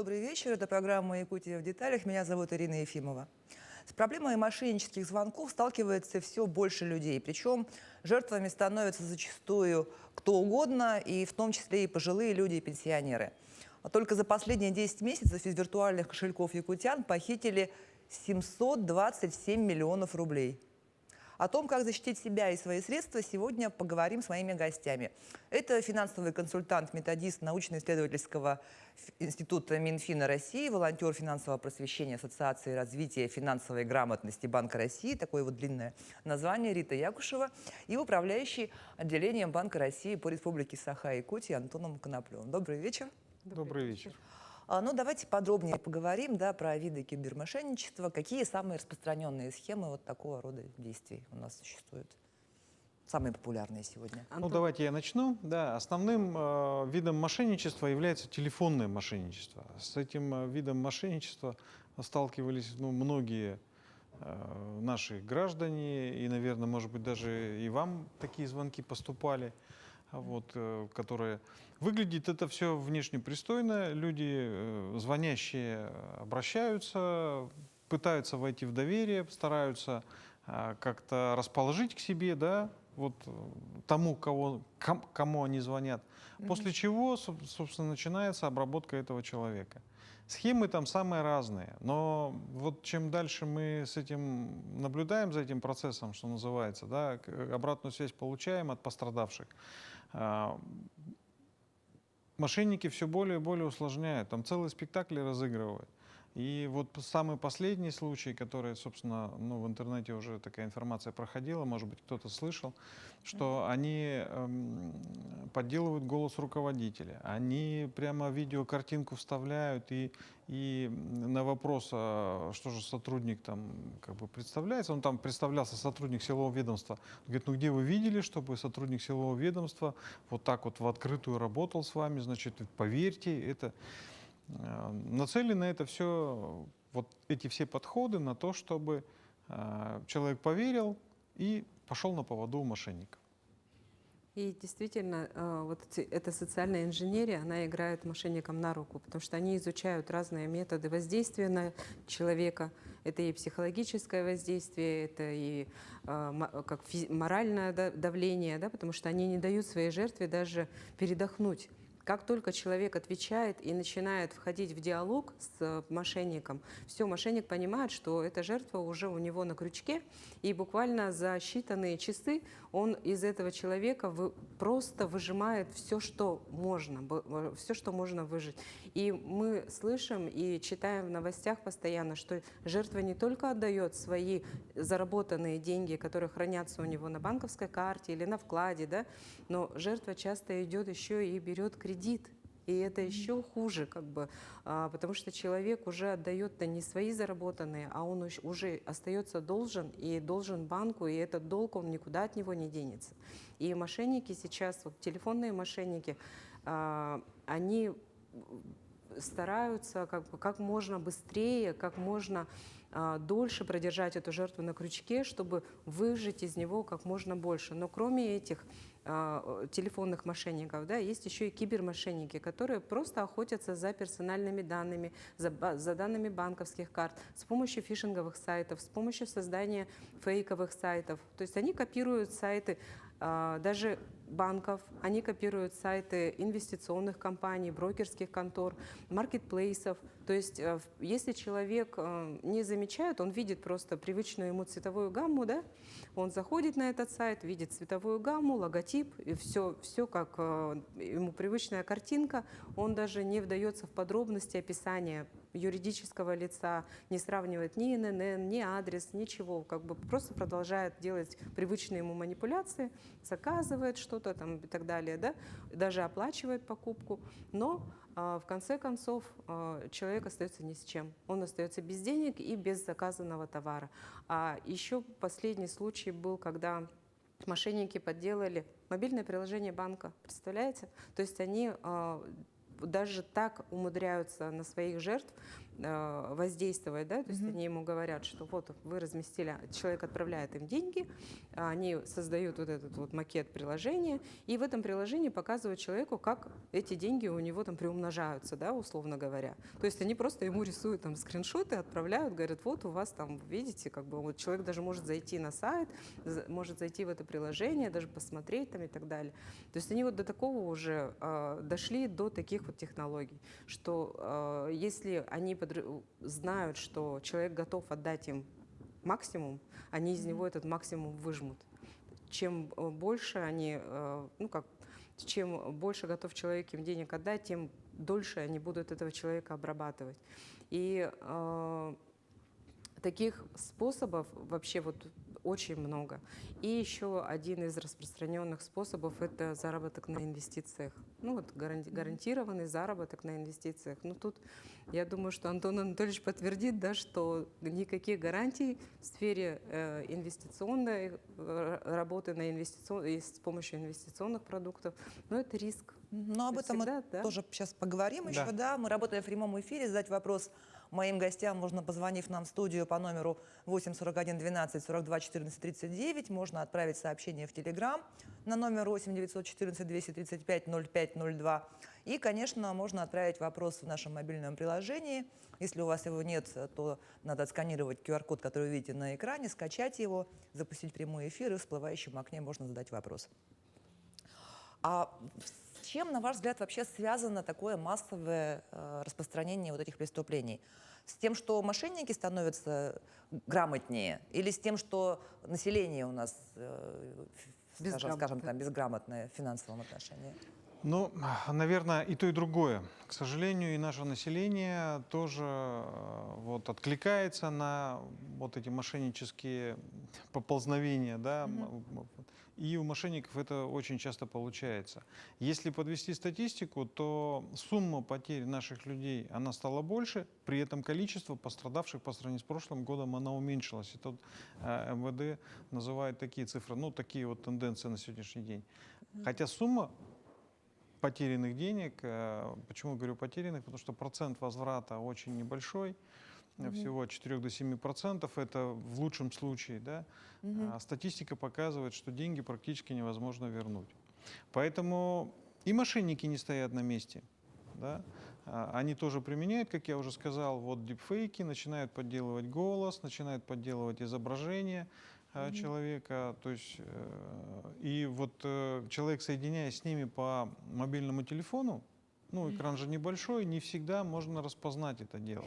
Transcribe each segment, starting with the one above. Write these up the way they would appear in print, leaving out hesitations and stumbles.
Добрый вечер. Это программа «Якутия в деталях». Меня зовут Ирина Ефимова. С проблемой мошеннических звонков сталкивается все больше людей. Причем жертвами становятся зачастую кто угодно, и в том числе и пожилые люди, и пенсионеры. А только за последние 10 месяцев из виртуальных кошельков якутян похитили 727 миллионов рублей. О том, как защитить себя и свои средства, сегодня поговорим с моими гостями. Это финансовый консультант, методист научно-исследовательского института Минфина России, волонтер финансового просвещения Ассоциации развития финансовой грамотности Банка России, такое вот длинное название, Рита Якушева, и управляющий отделением Банка России по Республике Саха-Якутия Антоном Коноплевым. Добрый вечер. Добрый вечер. Ну, давайте подробнее поговорим, да, про виды кибермошенничества. Какие самые распространенные схемы вот такого рода действий у нас существуют? Самые популярные сегодня. Ну, давайте я начну. Да, основным видом мошенничества является телефонное мошенничество. С этим видом мошенничества сталкивались многие наши граждане, и, наверное, может быть, даже и вам такие звонки поступали. Которые... Выглядит это все внешне пристойно, люди, звонящие, обращаются, пытаются войти в доверие, стараются как-то расположить к себе, да, тому, кому они звонят, после чего, собственно, начинается обработка этого человека. Схемы там самые разные, но вот чем дальше мы с этим наблюдаем, за этим процессом, что называется, да, обратную связь получаем от пострадавших, мошенники все более и более усложняют, там целые спектакли разыгрывают. И вот самый последний случай, который, собственно, в интернете уже такая информация проходила, может быть, кто-то слышал, что они подделывают голос руководителя, они прямо видеокартинку вставляют, и на вопрос, что же сотрудник там как бы представляется, он там представлялся сотрудник силового ведомства, говорит, ну где вы видели, чтобы сотрудник силового ведомства вот так вот в открытую работал с вами, значит, поверьте, это... Нацелены это все, вот эти все подходы на то, чтобы человек поверил и пошел на поводу у мошенников. И действительно, эта социальная инженерия, она играет мошенникам на руку, потому что они изучают разные методы воздействия на человека. Это и психологическое воздействие, это и моральное давление, да, потому что они не дают своей жертве даже передохнуть. Как только человек отвечает и начинает входить в диалог с мошенником, все, мошенник понимает, что эта жертва уже у него на крючке, и буквально за считанные часы он из этого человека просто выжимает все, что можно выжить. И мы слышим и читаем в новостях постоянно, что жертва не только отдает свои заработанные деньги, которые хранятся у него на банковской карте или на вкладе, да, но жертва часто идет еще и берет кредит. И это еще хуже, потому что человек уже отдает не свои заработанные, а он уже остается должен, и должен банку, и этот долг, он никуда от него не денется. И мошенники сейчас, телефонные мошенники, они стараются как можно быстрее, как можно дольше продержать эту жертву на крючке, чтобы выжать из него как можно больше. Но кроме этих телефонных мошенников, да, есть еще и кибермошенники, которые просто охотятся за персональными данными, за данными банковских карт с помощью фишинговых сайтов, с помощью создания фейковых сайтов. То есть они копируют сайты даже банков, они копируют сайты инвестиционных компаний, брокерских контор, маркетплейсов. То есть если человек не замечает, он видит просто привычную ему цветовую гамму, да? Он заходит на этот сайт, видит цветовую гамму, логотип, и все как ему привычная картинка, он даже не вдается в подробности описания юридического лица, не сравнивает ни ИНН, ни адрес, ничего, просто продолжает делать привычные ему манипуляции, заказывает что-то там и так далее, да? Даже оплачивает покупку, но в конце концов человек остается ни с чем. Он остается без денег и без заказанного товара. А еще последний случай был, когда мошенники подделали мобильное приложение банка. Представляете? То есть они даже так умудряются на своих жертв воздействовать, да, то есть они ему говорят, что вот вы разместили, человек отправляет им деньги, они создают вот этот вот макет приложения, и в этом приложении показывают человеку, как эти деньги у него там приумножаются, да, условно говоря. То есть они просто ему рисуют там скриншоты, отправляют, говорят, вот у вас там, видите, как бы вот человек даже может зайти на сайт, может зайти в это приложение, даже посмотреть там и так далее. То есть они вот до такого уже дошли, до таких вот технологий, что если они знают, что человек готов отдать им максимум, они из него этот максимум выжмут. Чем больше они, чем больше готов человек им денег отдать, тем дольше они будут этого человека обрабатывать. И таких способов вообще вот очень много. И еще один из распространенных способов – это заработок на инвестициях. Ну вот гарантированный заработок на инвестициях. Ну тут я думаю, что Антон Анатольевич подтвердит, да, что никаких гарантий в сфере инвестиционной работы на с помощью инвестиционных продуктов, но это риск. Но об этом всегда, мы да? тоже сейчас поговорим еще, Да. да. Мы работаем в прямом эфире. Задать вопрос моим гостям можно, позвонив нам в студию по номеру 8 41 12 42 14 39. Можно отправить сообщение в Телеграм на номер 8 914 235 05 02. И, конечно, можно отправить вопрос в нашем мобильном приложении. Если у вас его нет, то надо отсканировать QR-код, который вы видите на экране, скачать его, запустить прямой эфир, и в всплывающем окне можно задать вопрос. А с чем, на ваш взгляд, вообще связано такое массовое распространение вот этих преступлений? С тем, что мошенники становятся грамотнее, или с тем, что население у нас, скажем так, безграмотное в финансовом отношении? Ну, наверное, и то, и другое. К сожалению, и наше население тоже вот откликается на вот эти мошеннические поползновения, да, и у мошенников это очень часто получается. Если подвести статистику, то сумма потерь наших людей, она стала больше, при этом количество пострадавших по сравнению с прошлым годом, она уменьшилась. И тут МВД называет такие цифры, ну, такие вот тенденции на сегодняшний день. Хотя сумма потерянных денег, почему говорю потерянных, потому что процент возврата очень небольшой, всего от 4 до 7%, это в лучшем случае, да. Статистика показывает, что деньги практически невозможно вернуть. Поэтому и мошенники не стоят на месте, да. Они тоже применяют, как я уже сказал, вот дипфейки, начинают подделывать голос, начинают подделывать изображение человека, то есть и вот человек, соединяясь с ними по мобильному телефону, ну, экран же небольшой, не всегда можно распознать это дело.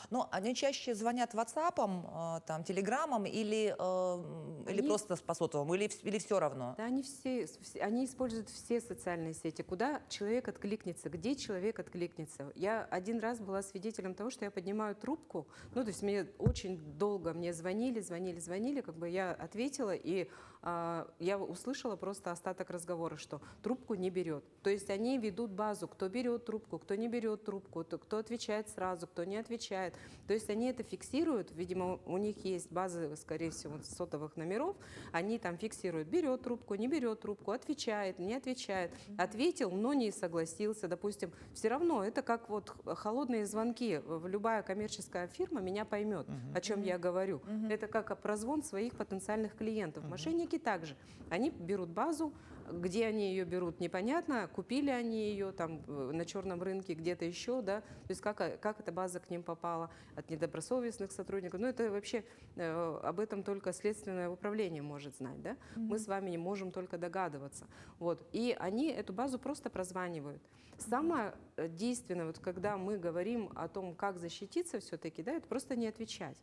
Но они чаще звонят WhatsApp, там, Телеграмом или просто по сотовому, или все равно? Да, они используют все социальные сети. Куда человек откликнется, где человек откликнется. Я один раз была свидетелем того, что я поднимаю трубку, ну, то есть мне очень долго звонили, как бы я ответила, и я услышала просто остаток разговора, что трубку не берет. То есть они ведут базу, кто берет трубку, кто не берет трубку, кто отвечает сразу, кто не отвечает. То есть они это фиксируют, видимо, у них есть базы, скорее всего, сотовых номеров, они там фиксируют, берет трубку, не берет трубку, отвечает, не отвечает, ответил, но не согласился, допустим. Все равно это как вот холодные звонки. Любая коммерческая фирма меня поймет, о чем я говорю. Это как прозвон своих потенциальных клиентов. Мошенники также. Они берут базу, где они ее берут, непонятно, купили они ее там на черном рынке, где-то еще, да, то есть как эта база к ним попала, от недобросовестных сотрудников, ну это вообще об этом только следственное управление может знать, да, мы с вами не можем только догадываться, вот, и они эту базу просто прозванивают. Самое действенное, вот когда мы говорим о том, как защититься все-таки, да, это просто не отвечать.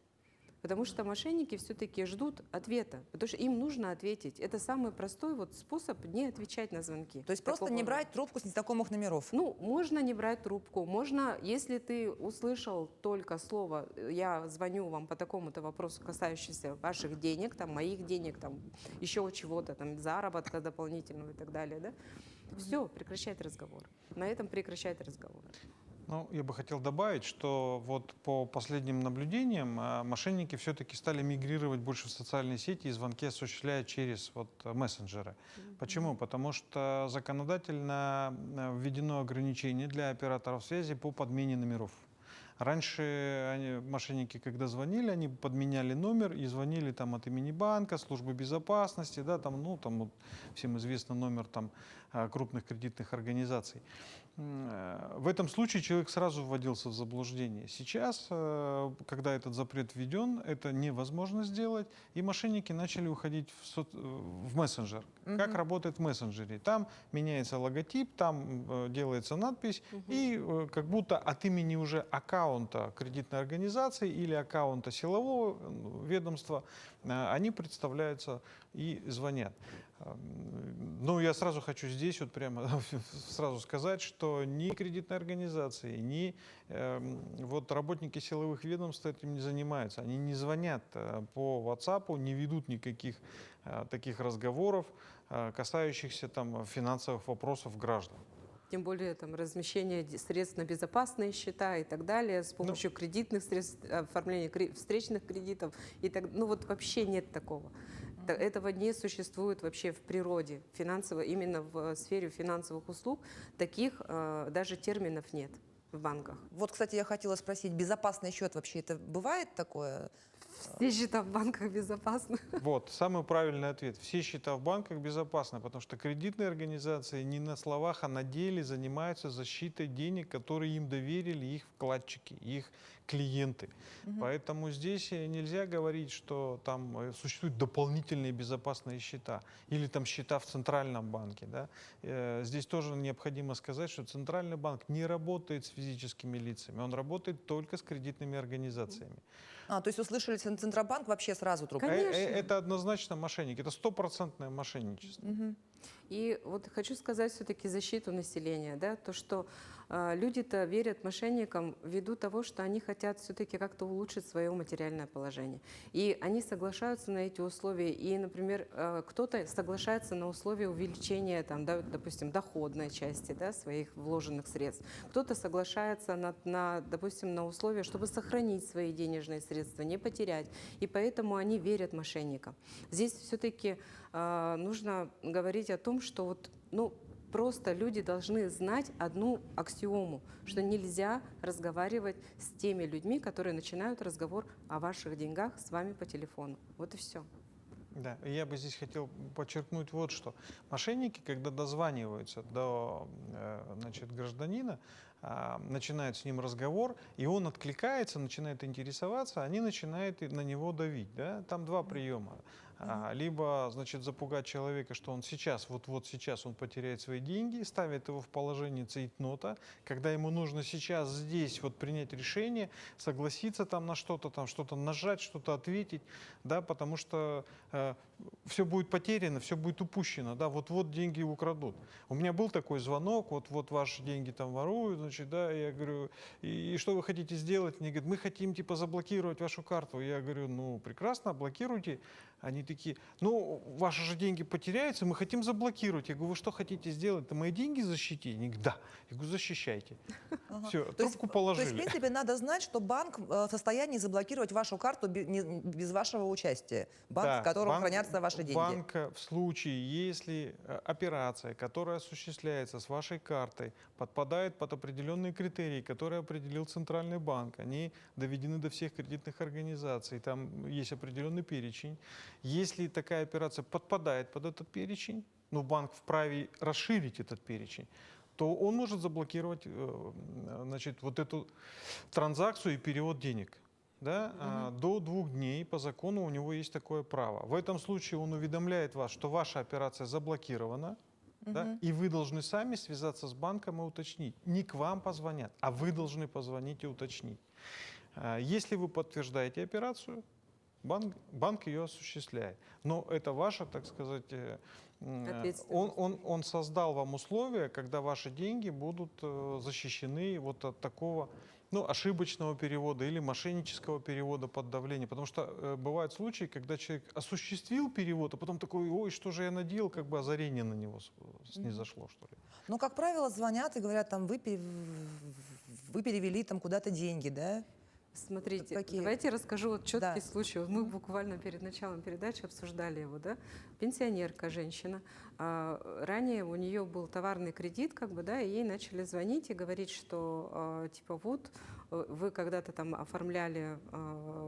Потому что мошенники все-таки ждут ответа, потому что им нужно ответить. Это самый простой вот способ не отвечать на звонки. То есть просто не брать трубку с незнакомых номеров? Ну, можно не брать трубку, можно, если ты услышал только слово «я звоню вам по такому-то вопросу, касающемуся ваших денег, там, моих денег, там, еще чего-то, там, заработка дополнительного и так далее», да, все, прекращать разговор. На этом прекращать разговор. Ну, я бы хотел добавить, что вот по последним наблюдениям мошенники все-таки стали мигрировать больше в социальные сети и звонки осуществляют через вот мессенджеры. Почему? Потому что законодательно введено ограничение для операторов связи по подмене номеров. Раньше мошенники, когда звонили, они подменяли номер и звонили там от имени банка, службы безопасности, да, там, ну, там вот, всем известный номер там, крупных кредитных организаций. В этом случае человек сразу вводился в заблуждение. Сейчас, когда этот запрет введен, это невозможно сделать, и мошенники начали уходить в мессенджер. Как работает в мессенджере? Там меняется логотип, там делается надпись, и как будто от имени уже аккаунта кредитной организации или аккаунта силового ведомства они представляются и звонят. Ну, я сразу хочу здесь вот прямо сразу сказать, что ни кредитные организации, ни вот работники силовых ведомств этим не занимаются. Они не звонят по WhatsApp, не ведут никаких таких разговоров, касающихся там финансовых вопросов граждан. Тем более там размещение средств на безопасные счета и так далее, с помощью кредитных средств, оформления встречных кредитов. И так, ну вот вообще нет такого. Этого не существует вообще в природе финансово, именно в сфере финансовых услуг. Таких даже терминов нет в банках. Вот, кстати, я хотела спросить, безопасный счет вообще это бывает такое? Все счета в банках безопасны. Вот, самый правильный ответ. Все счета в банках безопасны, потому что кредитные организации не на словах, а на деле занимаются защитой денег, которые им доверили их вкладчики, их клиенты. Поэтому здесь нельзя говорить, что там существуют дополнительные безопасные счета или там счета в Центральном банке. Да? Здесь тоже необходимо сказать, что Центральный банк не работает с физическими лицами, он работает только с кредитными организациями. То есть услышали Центробанк, вообще сразу трубку? Конечно. Это однозначно мошенники, это стопроцентное мошенничество. И вот хочу сказать все-таки защиту населения, да, то, что люди-то верят мошенникам ввиду того, что они хотят все-таки как-то улучшить свое материальное положение. И они соглашаются на эти условия. И, например, кто-то соглашается на условия увеличения, там, да, допустим, доходной части, да, своих вложенных средств. Кто-то соглашается допустим, на условия, чтобы сохранить свои денежные средства, не потерять. И поэтому они верят мошенникам. Здесь все-таки нужно говорить о том, что вот, ну, просто люди должны знать одну аксиому, что нельзя разговаривать с теми людьми, которые начинают разговор о ваших деньгах с вами по телефону. Вот и все. Да, я бы здесь хотел подчеркнуть вот что. Мошенники, когда дозваниваются до значит, гражданина, начинают с ним разговор, и он откликается, начинает интересоваться, они начинают на него давить. Да? Там два приема. Либо, значит, запугать человека, что он сейчас, вот сейчас он потеряет свои деньги, ставит его в положение цейтнота, когда ему нужно сейчас здесь вот принять решение, согласиться там на что-то нажать, что-то ответить, да, потому что все будет потеряно, все будет упущено, да, вот деньги украдут. У меня был такой звонок, вот ваши деньги там воруют, значит, да, я говорю, и что вы хотите сделать? Мне говорят, мы хотим типа заблокировать вашу карту. Я говорю, ну прекрасно, блокируйте. Они такие, ну, ваши же деньги потеряются, мы хотим заблокировать. Я говорю, вы что хотите сделать? Это мои деньги защитить? Они говорят, да. Я говорю, защищайте. Все, трубку положили. То есть, в принципе, надо знать, что банк в состоянии заблокировать вашу карту без вашего участия. Банк, в котором хранятся ваши деньги. Банк в случае, если операция, которая осуществляется с вашей картой, подпадает под определенные критерии, которые определил Центральный банк, они доведены до всех кредитных организаций, там есть определенный перечень. Если такая операция подпадает под этот перечень, но банк вправе расширить этот перечень, то он может заблокировать значит, вот эту транзакцию и перевод денег. Да? До 2 дней по закону у него есть такое право. В этом случае он уведомляет вас, что ваша операция заблокирована, да? И вы должны сами связаться с банком и уточнить. Не к вам позвонят, а вы должны позвонить и уточнить. Если вы подтверждаете операцию, банк ее осуществляет. Но это ваша, так сказать, он создал вам условия, когда ваши деньги будут защищены вот от такого ошибочного перевода или мошеннического перевода под давлением. Потому что бывают случаи, когда человек осуществил перевод, а потом такой, ой, что же я наделал, как бы озарение на него снизошло, что ли. Ну, как правило, звонят и говорят, там, вы вы перевели там куда-то деньги, да? Смотрите, Какие? давайте расскажу вот четкий Да. случай. Вот мы буквально перед началом передачи обсуждали его, да. Пенсионерка, женщина. Ранее у нее был товарный кредит, как бы, да, и ей начали звонить и говорить, что типа вот вы когда-то там оформляли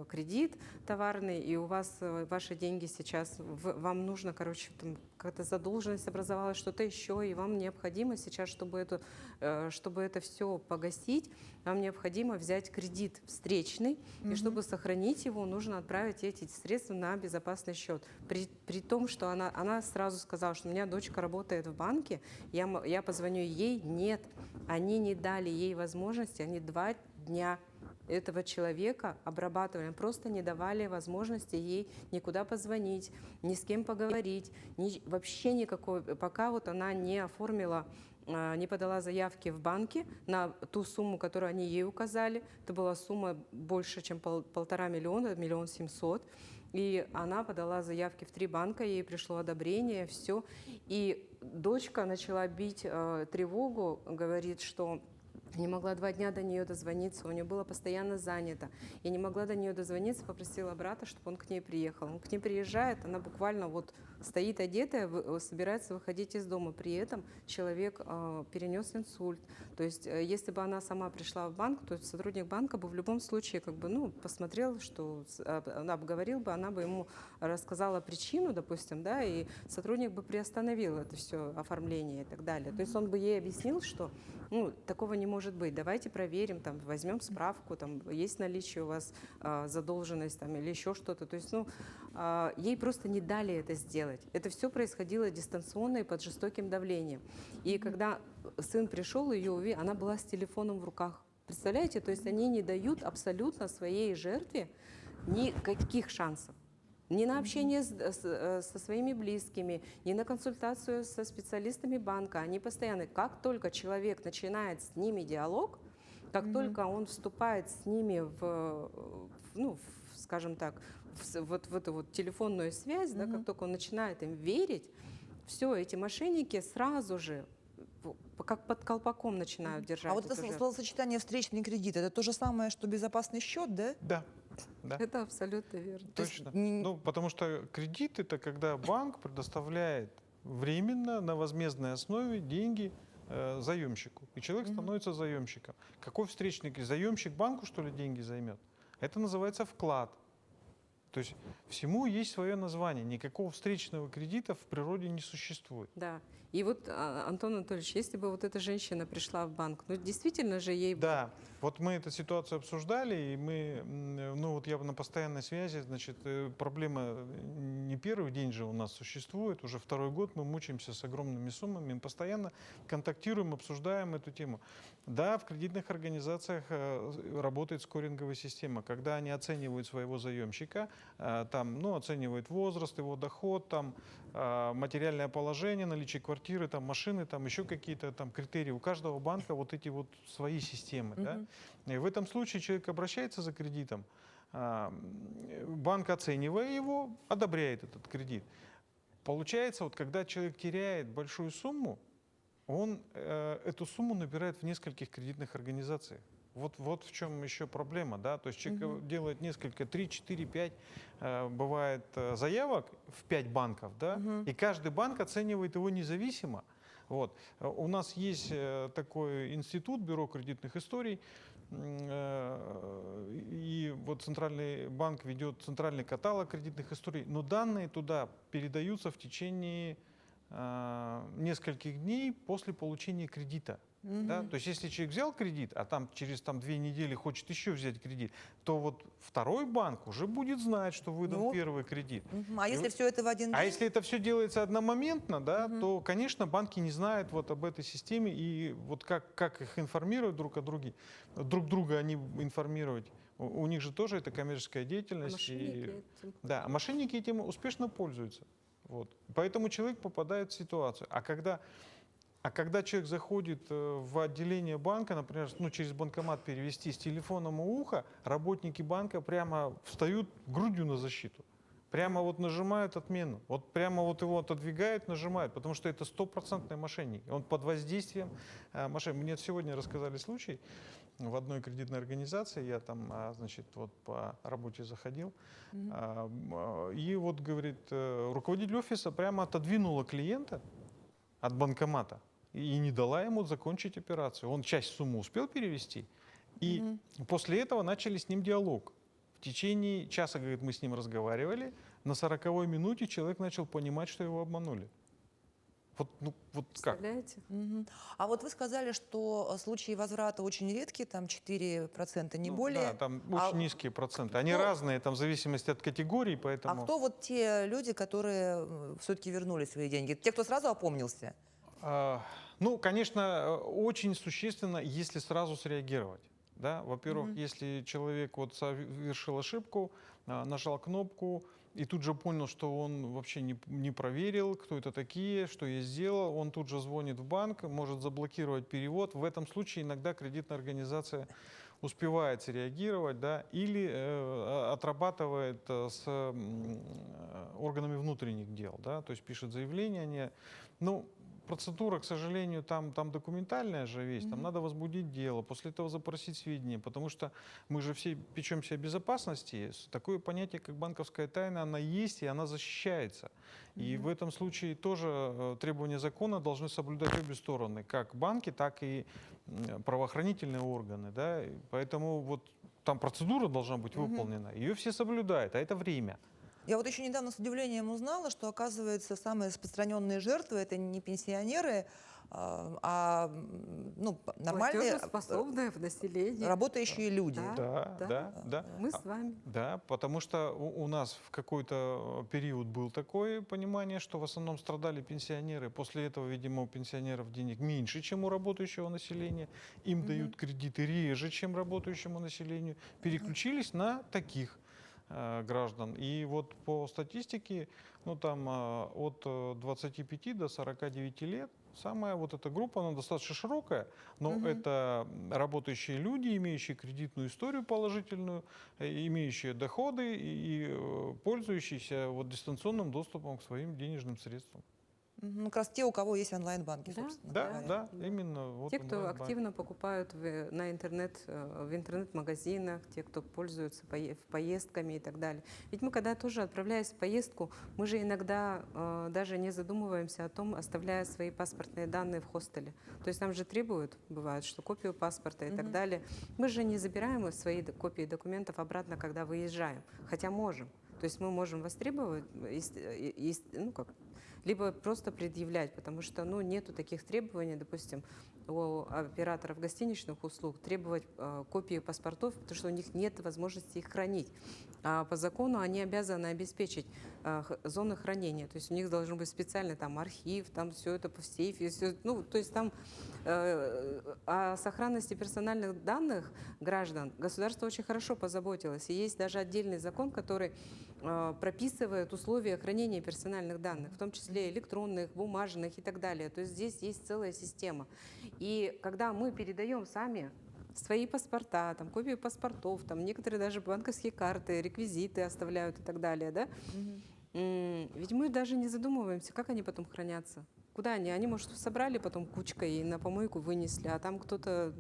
кредит товарный, и у вас ваши деньги сейчас, вам нужно, короче, там какая-то задолженность образовалась, что-то еще, и вам необходимо сейчас, чтобы это все погасить, вам необходимо взять кредит встречный, и чтобы сохранить его, нужно отправить эти средства на безопасный счет. При том, что она сразу сказала, что у меня дочка работает в банке, я позвоню ей, нет, они не дали ей возможности, они 2 дня этого человека обрабатывали, просто не давали возможности ей никуда позвонить, ни с кем поговорить, вообще никакой, пока вот она не оформила, не подала заявки в банке на ту сумму, которую они ей указали. Это была сумма больше, чем 1,5 миллиона, 1 700 000. И она подала заявки в 3 банка, ей пришло одобрение, все. И дочка начала бить тревогу, говорит, что не могла 2 дня до нее дозвониться, у нее было постоянно занято. Я не могла до нее дозвониться, попросила брата, чтобы он к ней приехал. Он к ней приезжает, она буквально вот стоит одетая, собирается выходить из дома. При этом человек перенес инсульт. То есть если бы она сама пришла в банк, то сотрудник банка бы в любом случае как бы, ну, посмотрел, что она обговорил бы, она бы ему рассказала причину, допустим, да, и сотрудник бы приостановил это все оформление и так далее. То есть он бы ей объяснил, что ну, такого не может быть. Давайте проверим, там, возьмем справку, там, есть наличие у вас задолженность там, или еще что-то. То есть, ну, ей просто не дали это сделать. Это все происходило дистанционно и под жестоким давлением. И когда сын пришел, ее увидел, она была с телефоном в руках. Представляете? То есть они не дают абсолютно своей жертве никаких шансов. Ни на общение со своими близкими, ни на консультацию со специалистами банка. Они постоянно, как только человек начинает с ними диалог, как только он вступает с ними скажем так, в эту вот телефонную связь, да, как только он начинает им верить, все, эти мошенники сразу же как под колпаком начинают держать. А вот это эту жертву. словосочетание «встречный кредит» — это то же самое, что безопасный счет, да? Да. Да. Это абсолютно верно. Точно. м, Ну, потому что кредит — это когда банк предоставляет временно на возмездной основе деньги заемщику, и человек становится заемщиком. Какой встречный кредит? Заемщик банку, что ли, деньги займет? Это называется вклад. То есть всему есть свое название. Никакого встречного кредита в природе не существует. Да. И вот, Антон Анатольевич, если бы вот эта женщина пришла в банк, ну действительно же ей... Да, вот мы эту ситуацию обсуждали, и мы, ну вот я на постоянной связи, значит, проблема не первый день же у нас существует, уже 2-й год мы мучаемся с огромными суммами, мы постоянно контактируем, обсуждаем эту тему. Да, в кредитных организациях работает скоринговая система, когда они оценивают своего заемщика, там, ну, оценивают возраст, его доход, там, материальное положение, наличие квартиры, там, машины, там, еще какие-то там критерии. У каждого банка вот эти вот свои системы. Да? И в этом случае человек обращается за кредитом, банк, оценивая его, одобряет этот кредит. Получается, вот когда человек теряет большую сумму, он эту сумму набирает в нескольких кредитных организациях. Вот в чем еще проблема, да, то есть человек делает несколько, 3, 4, 5, бывает заявок в 5 банков, да, и каждый банк оценивает его независимо. Вот. У нас есть такой институт, Бюро кредитных историй, и вот Центральный банк ведет центральный каталог кредитных историй, но данные туда передаются в течение нескольких дней после получения кредита. Да? То есть если человек взял кредит, а там через 2 недели хочет еще взять кредит, то вот второй банк уже будет знать, что выдан Ну, первый кредит. А если все это в один А день? если это все делается одномоментно, да, то, конечно, банки не знают вот об этой системе, и вот как их информировать друг друга они информировать. У них же тоже это коммерческая деятельность. Мошенники этим. Да, а мошенники этим успешно пользуются. Вот. Поэтому человек попадает в ситуацию. А когда человек заходит в отделение банка, например, ну, через банкомат перевести с телефоном у уха, работники банка прямо встают грудью на защиту. Прямо вот нажимают отмену. Вот прямо вот его отодвигают, нажимают, потому что это стопроцентный мошенник. Он под воздействием мошенника. Мне сегодня рассказали случай в одной кредитной организации. Я там, значит, вот по работе заходил. И вот, говорит, руководитель офиса прямо отодвинула клиента от банкомата и не дала ему закончить операцию. Он часть суммы успел перевести, и после этого начали с ним диалог. В течение часа, говорит, мы с ним разговаривали, на 40-й минуте человек начал понимать, что его обманули. Вот, ну, вот как? Представляете? Мгм. А вот вы сказали, что случаи возврата очень редкие, там 4%, не Ну, более. Да, там А очень низкие проценты. Они кто- разные, там в зависимости от категорий, А поэтому... кто вот те люди, которые все-таки вернули свои деньги? Те, кто сразу опомнился? Ну, конечно, очень существенно, если сразу среагировать. Да? Во-первых, если человек вот совершил ошибку, нажал кнопку и тут же понял, что он вообще не проверил, кто это такие, что я сделал, он тут же звонит в банк, может заблокировать перевод. В этом случае иногда кредитная организация успевает среагировать, да, или отрабатывает с органами внутренних дел, да, то есть пишет заявление, они, ну, процедура, к сожалению, там документальная же вещь, там надо возбудить дело, после этого запросить сведения, потому что мы же все печемся о безопасности. Такое понятие, как банковская тайна, она есть и она защищается. И в этом случае тоже требования закона должны соблюдать обе стороны, как банки, так и правоохранительные органы. Да? И поэтому вот там процедура должна быть выполнена, ее все соблюдают, а это время. Я вот еще недавно с удивлением узнала, что, оказывается, самые распространенные жертвы — это не пенсионеры, ну, нормальные Платежеспособное население. работающие люди. Да. Мы с вами. Да, потому что у нас в какой-то период было такое понимание, что в основном страдали пенсионеры. После этого, видимо, у пенсионеров денег меньше, чем у работающего населения. Им дают кредиты реже, чем работающему населению. Переключились на таких граждан. И вот по статистике, ну там от 25 до 49 лет, самая вот эта группа, она достаточно широкая, но это работающие люди, имеющие кредитную историю положительную, имеющие доходы и пользующиеся вот дистанционным доступом к своим денежным средствам. Ну, как раз те, у кого есть онлайн-банки, Да, собственно Да, говоря. да, именно. Вот Те, кто онлайн-банк. активно покупают в интернет-магазинах, те, кто пользуются поездками и так далее. Ведь мы, когда тоже отправляясь в поездку, мы же иногда даже не задумываемся о том, оставляя свои паспортные данные в хостеле. То есть нам же требуют, бывает, что копию паспорта и так далее. Мы же не забираем свои копии документов обратно, когда выезжаем, хотя можем. То есть мы можем востребовать, ну как, либо просто предъявлять, потому что нету таких требований, допустим, у операторов гостиничных услуг требовать копии паспортов, потому что у них нет возможности их хранить. А по закону они обязаны обеспечить зоны хранения, то есть у них должен быть специальный там архив, там все это в сейфе, все, то есть там о сохранности персональных данных граждан государство очень хорошо позаботилось, и есть даже отдельный закон, который прописывает условия хранения персональных данных, в том числе электронных, бумажных и так далее. То есть здесь есть целая система. И когда мы передаем сами свои паспорта, там, копии паспортов, там, некоторые даже банковские карты, реквизиты оставляют и так далее, да? Ведь мы даже не задумываемся, как они потом хранятся. Куда они? Они, может, собрали потом кучкой и на помойку вынесли, а там кто-то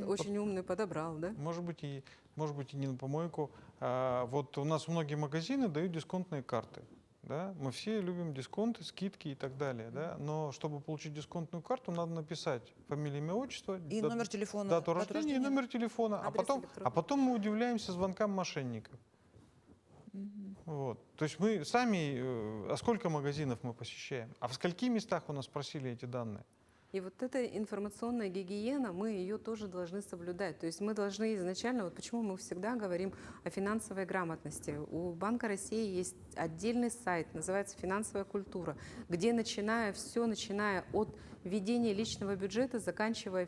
очень умный подобрал, да? Может быть, и не на помойку. Вот у нас многие магазины дают дисконтные карты. Да? Мы все любим дисконты, скидки и так далее. Да? Но чтобы получить дисконтную карту, надо написать фамилию, имя, отчество, И номер телефона. дату рождения и номер телефона. А Адрес потом, электронный. мы удивляемся звонкам мошенников. Вот. То есть мы сами, а сколько магазинов мы посещаем? А в скольких местах у нас просили эти данные? И вот эта информационная гигиена, мы ее тоже должны соблюдать. То есть мы должны изначально, вот почему мы всегда говорим о финансовой грамотности. У Банка России есть отдельный сайт, называется «Финансовая культура», где начиная от ведения личного бюджета, заканчивая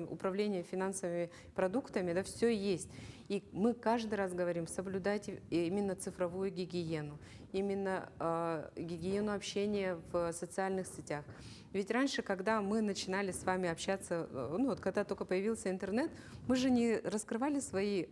управлением финансовыми продуктами, да, все есть. И мы каждый раз говорим, соблюдайте именно цифровую гигиену, именно гигиену общения в социальных сетях. Ведь раньше, когда мы начинали с вами общаться, вот когда только появился интернет, мы же не раскрывали свои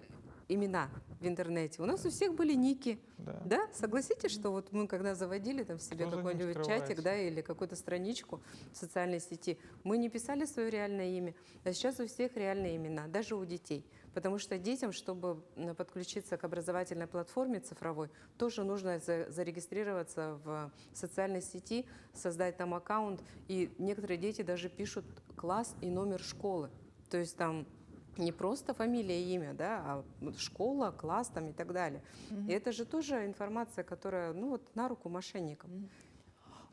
имена в интернете. У нас у всех были ники. Да. Да? Согласитесь, что вот мы когда заводили там себе Кто за ним какой-нибудь чатик, скрывается? да, или какую-то страничку в социальной сети, мы не писали свое реальное имя, а сейчас у всех реальные имена, даже у детей. Потому что детям, чтобы подключиться к образовательной платформе цифровой, тоже нужно зарегистрироваться в социальной сети, создать там аккаунт. И некоторые дети даже пишут класс и номер школы. То есть там не просто фамилия и имя, да, а вот школа, класс там и так далее. И это же тоже информация, которая, ну вот, на руку мошенникам.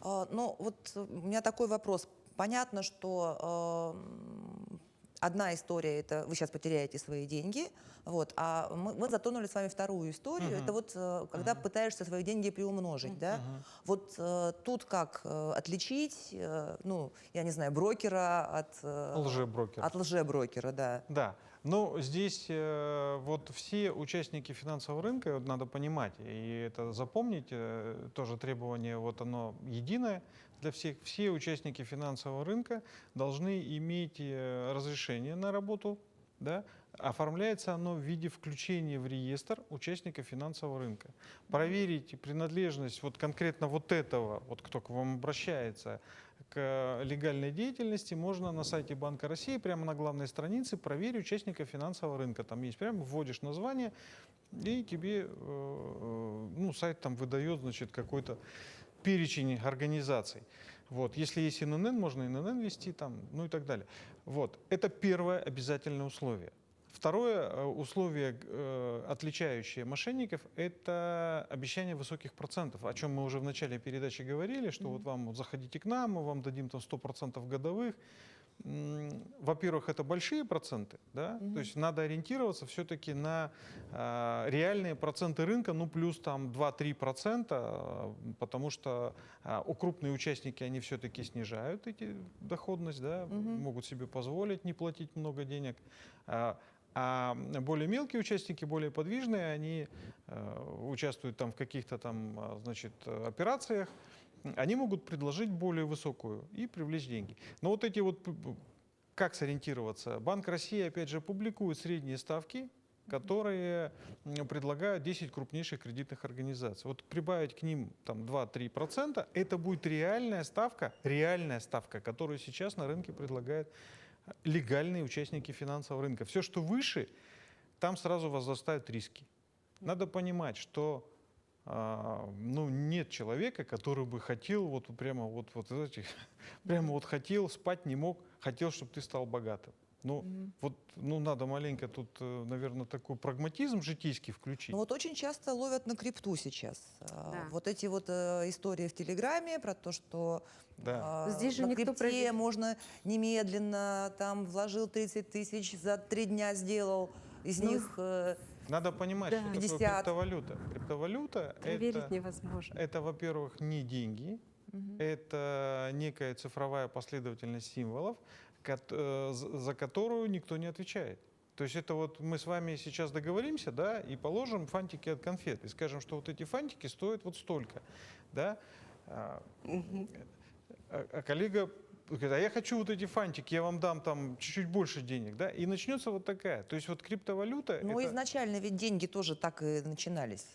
Ну, вот у меня такой вопрос. Понятно, что одна история — это вы сейчас потеряете свои деньги, вот, а мы затронули с вами вторую историю. Мгм. Это вот когда пытаешься свои деньги приумножить, да? Вот тут как отличить, ну, я не знаю, брокера Лжеброкер. от лжеброкера, да? Да, но здесь вот все участники финансового рынка, вот надо понимать, и это запомнить, тоже требование, вот оно единое для всех. Все участники финансового рынка должны иметь разрешение на работу, да, оформляется оно в виде включения в реестр участников финансового рынка. Проверить принадлежность вот конкретно вот этого, вот кто к вам обращается, к легальной деятельности можно на сайте Банка России, прямо на главной странице, проверь участника финансового рынка. Там есть прямо, вводишь название, и тебе ну, сайт там выдает, значит, какой-то перечень организаций. Вот. Если есть ИНН, можно ИНН вести, там, ну и так далее. Вот. Это первое обязательное условие. Второе условие, отличающее мошенников, это обещание высоких процентов, о чем мы уже в начале передачи говорили, что вот вам вот заходите к нам, мы вам дадим там 100% годовых. Во-первых, это большие проценты, да? То есть надо ориентироваться все-таки на реальные проценты рынка, ну плюс там 2-3%, потому что крупные участники, они все-таки снижают эти доходность, да? Могут себе позволить не платить много денег. А более мелкие участники, более подвижные, они участвуют там в каких-то там, значит, операциях, они могут предложить более высокую и привлечь деньги. Но вот эти вот, как сориентироваться? Банк России, опять же, публикует средние ставки, которые предлагают 10 крупнейших кредитных организаций. Вот прибавить к ним там 2-3%, это будет реальная ставка, которую сейчас на рынке предлагают легальные участники финансового рынка. Все, что выше, там сразу возрастают риски. Надо понимать, что ну, нет человека, который бы хотел вот прямо вот знаете, прямо вот хотел, спать не мог, хотел, чтобы ты стал богатым. Ну, вот, ну, надо маленько тут, наверное, такой прагматизм житейский включить. Ну вот очень часто ловят на крипту сейчас. Да. Вот эти вот истории в Телеграме про то, что Да. Здесь же на никто крипте можно немедленно, там вложил 30 тысяч, за 3 дня сделал, из Ну, них... Надо понимать, Да. что такое 50. криптовалюта. Криптовалюта Проверить невозможно. это, во-первых, не деньги, это некая цифровая последовательность символов, за которую никто не отвечает. То есть это вот мы с вами сейчас договоримся, да, и положим фантики от конфет, и скажем, что вот эти фантики стоят вот столько, да. А коллега говорит, а я хочу вот эти фантики, я вам дам там чуть-чуть больше денег, да, и начнется вот такая. То есть вот криптовалюта... Ну, это... изначально ведь деньги тоже так и начинались.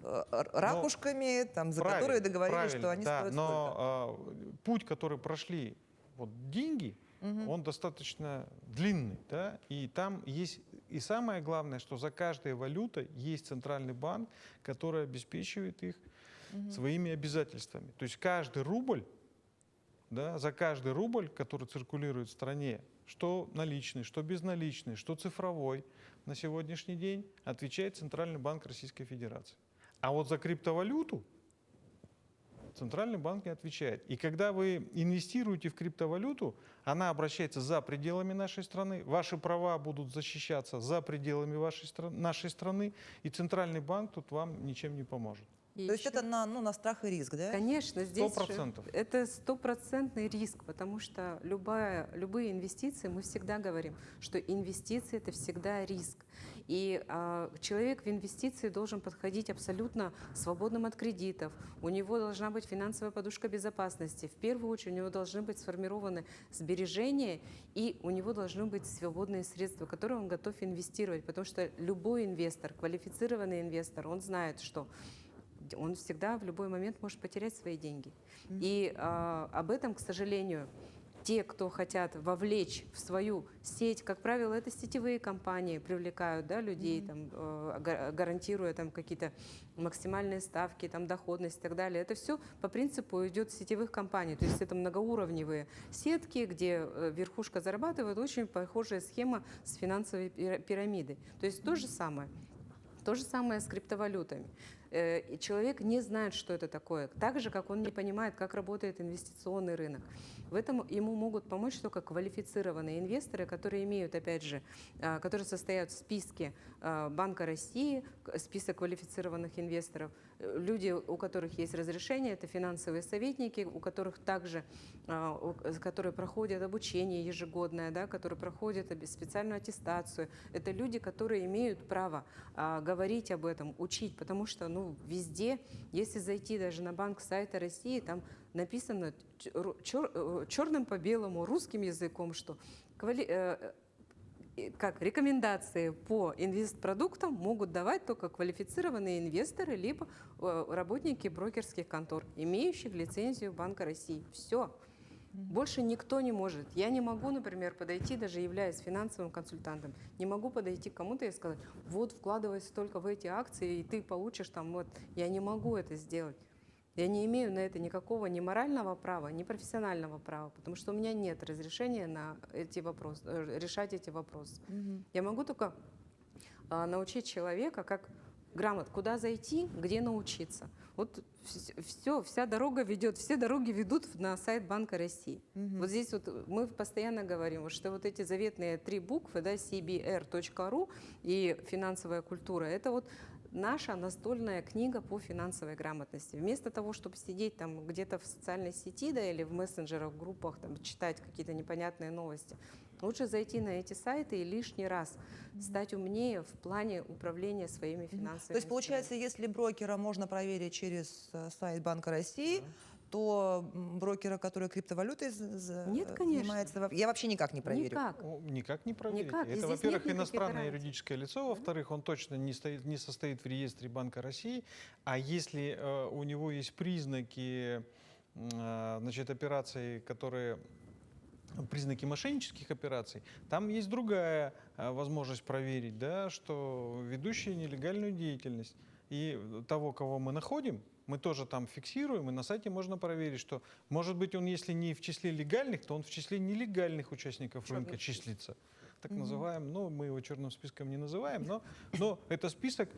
Ракушками, там, за которые договорились, что они да, стоят столько. но путь, который прошли вот деньги, он достаточно длинный, да, и там есть, и самое главное, что за каждой валютой есть центральный банк, который обеспечивает их своими обязательствами. То есть каждый рубль, да, за каждый рубль, который циркулирует в стране, что наличный, что безналичный, что цифровой, на сегодняшний день отвечает Центральный банк Российской Федерации. А вот за криптовалюту Центральный банк не отвечает. И когда вы инвестируете в криптовалюту, она обращается за пределами нашей страны, ваши права будут защищаться за пределами нашей страны, и Центральный банк тут вам ничем не поможет. И То есть ещё- это на страх и риск, да? Конечно, здесь же 100%. это стопроцентный риск, потому что любые инвестиции, мы всегда говорим, что инвестиции — это всегда риск. И человек в инвестиции должен подходить абсолютно свободным от кредитов. У него должна быть финансовая подушка безопасности. В первую очередь у него должны быть сформированы сбережения, и у него должны быть свободные средства, которые он готов инвестировать. Потому что любой инвестор, квалифицированный инвестор, он знает, что он всегда в любой момент может потерять свои деньги. И об этом, к сожалению, те, кто хотят вовлечь в свою сеть, как правило, это сетевые компании привлекают, да, людей, там, гарантируя там какие-то максимальные ставки, там, доходность и так далее. Это все по принципу идет сетевых компаний. То есть это многоуровневые сетки, где верхушка зарабатывает. Очень похожая схема с финансовой пирамидой. То есть то же самое. То же самое с криптовалютами. И человек не знает, что это такое, так же, как он не понимает, как работает инвестиционный рынок. В этом ему могут помочь только квалифицированные инвесторы, которые имеют, опять же, которые состоят в списке Банка России, список квалифицированных инвесторов. Люди, у которых есть разрешение, это финансовые советники, у которых также, которые проходят обучение ежегодное, да, которые проходят специальную аттестацию. Это люди, которые имеют право говорить об этом, учить, потому что везде, если зайти даже на банк сайта России, там написано черным по белому, русским языком, что как рекомендации по инвестпродуктам могут давать только квалифицированные инвесторы либо работники брокерских контор, имеющих лицензию Банка России. Все. Больше никто не может. Я не могу, например, подойти, даже являясь финансовым консультантом, не могу подойти к кому-то и сказать, вот вкладывайся только в эти акции, и ты получишь там вот. Я не могу это сделать. Я не имею на это никакого ни морального права, ни профессионального права, потому что у меня нет разрешения на эти вопросы, решать эти вопросы. Я могу только научить человека, как грамотно, куда зайти, где научиться. Вот вся дорога ведет, все дороги ведут на сайт Банка России. Вот здесь вот мы постоянно говорим, что вот эти заветные 3 буквы, да, cbr.ru и финансовая культура, это вот наша настольная книга по финансовой грамотности. Вместо того, чтобы сидеть там где-то в социальной сети, да, или в мессенджерах, в группах, там, читать какие-то непонятные новости, лучше зайти на эти сайты и лишний раз стать умнее в плане управления своими финансами. То есть, получается, если брокера можно проверить через сайт Банка России, то брокера, который криптовалютой Нет, конечно. занимается, я вообще никак не проверю. Никак. Никак не проверить. Никак. И Это, здесь во-первых, нет никаких иностранное гарантий. юридическое лицо, во-вторых, он точно не состоит в реестре Банка России, а если у него есть признаки операций, признаки мошеннических операций, там есть другая возможность проверить, да, что ведущие нелегальную деятельность. И того, кого мы находим, мы тоже там фиксируем, и на сайте можно проверить, что, может быть, он, если не в числе легальных, то он в числе нелегальных участников рынка числится. Так называем, мы его черным списком не называем, но это список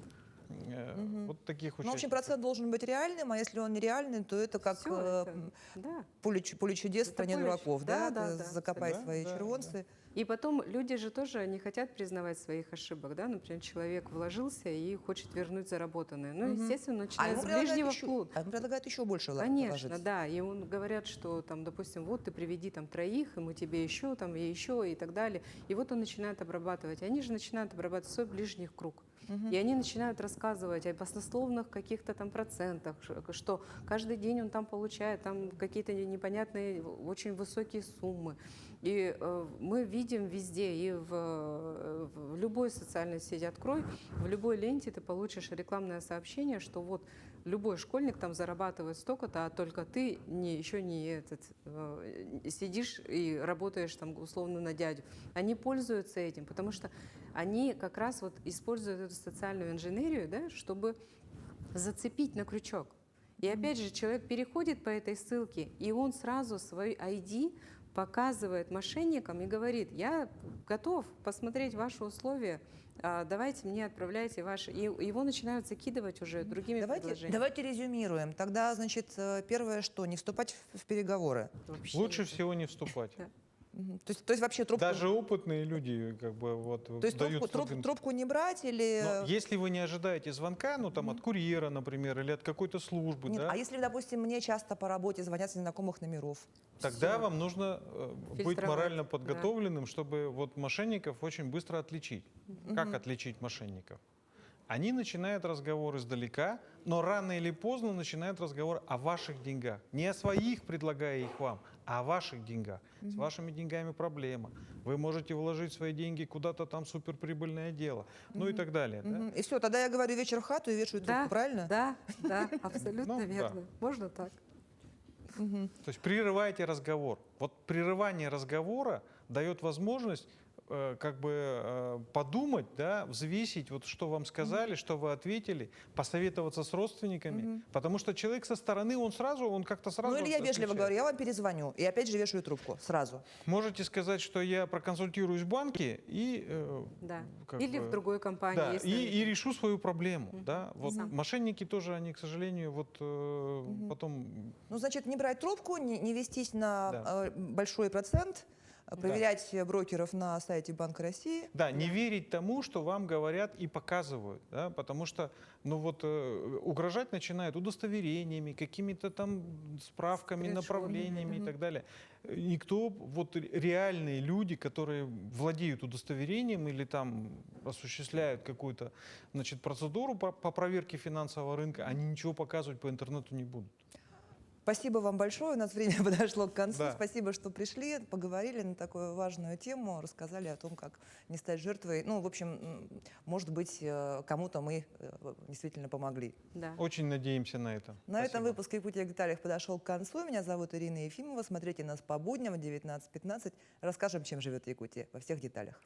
вот таких Ну, в общем, участников. процент должен быть реальным, а если он нереальный, то это как Всё это, да. поле чудес в Это стране поле дураков, да, да? да, Ты да. закопай Да, свои да, червонцы. И потом люди же тоже не хотят признавать своих ошибок, да, например, человек вложился и хочет вернуть заработанное. Ну, естественно, начинает с ближнего вплоть. А ему предлагают еще больше Конечно, вложиться. да. И он говорят, что там, допустим, вот ты приведи там 3, и мы тебе еще там и так далее. И вот он начинает обрабатывать. Они же начинают обрабатывать свой ближний круг. И они начинают рассказывать о баснословных каких-то там процентах, что каждый день он там получает там какие-то непонятные, очень высокие суммы. И мы видим везде, и в любой социальной сети открой, в любой ленте ты получишь рекламное сообщение, что вот любой школьник там зарабатывает столько-то, а только ты еще не сидишь и работаешь там условно на дядю. Они пользуются этим, потому что они как раз вот используют эту социальную инженерию, да, чтобы зацепить на крючок. И опять же человек переходит по этой ссылке, и он сразу свой ID показывает мошенникам и говорит: я готов посмотреть ваши условия, давайте мне отправляйте ваши. И его начинают закидывать уже другими предложениями. Давайте резюмируем. Тогда, значит, первое что? Не вступать в переговоры. Вообще Лучше нет. всего не вступать. Да. То есть вообще трубку, Даже опытные люди как бы вот то есть дают трубку не брать или... Но если вы не ожидаете звонка, ну там от курьера, например, или от какой-то службы, Нет, да, а если, допустим, мне часто по работе звонят с незнакомых номеров? тогда вам нужно быть Фильтровать, морально да. подготовленным, чтобы вот мошенников очень быстро отличить. Как отличить мошенников? Они начинают разговор издалека, но рано или поздно начинают разговор о ваших деньгах. Не о своих, предлагая их вам, а о ваших деньгах. С вашими деньгами проблема. Вы можете вложить свои деньги куда-то там суперприбыльное дело. Ну и так далее. Да? И все, тогда я говорю вечер в хату и вешаю трубку, Да, правильно? да, абсолютно Ну, да. верно. Можно так. То есть прерывайте разговор. Вот прерывание разговора дает возможность как бы подумать, да, взвесить, вот что вам сказали, что вы ответили, посоветоваться с родственниками, потому что человек со стороны, он как-то сразу Ну или я вежливо отвечает. говорю, я вам перезвоню. И опять же вешаю трубку сразу. Можете сказать, что я проконсультируюсь в банке и Да. как Или бы, в другой компании. да, если и решу свою проблему, да. Вот Сам. мошенники тоже, они, к сожалению, вот потом Ну, значит, не брать трубку, не вестись на Да. большой процент, проверять брокеров на сайте Банка России. Да, не верить тому, что вам говорят и показывают, да, потому что, ну вот, угрожать начинают удостоверениями, какими-то там справками, Скриншотами, направлениями и так далее. Никто, вот реальные люди, которые владеют удостоверением или там осуществляют какую-то, значит, процедуру по проверке финансового рынка, они ничего показывать по интернету не будут. Спасибо вам большое, у нас время подошло к концу. Да. Спасибо, что пришли, поговорили на такую важную тему, рассказали о том, как не стать жертвой. Ну, в общем, может быть, кому-то мы действительно помогли. Да. Очень надеемся на это. На этом Спасибо. выпуск «Якутия в деталях» подошел к концу. Меня зовут Ирина Ефимова. Смотрите нас по будням в 19:15. Расскажем, чем живет Якутия во всех деталях.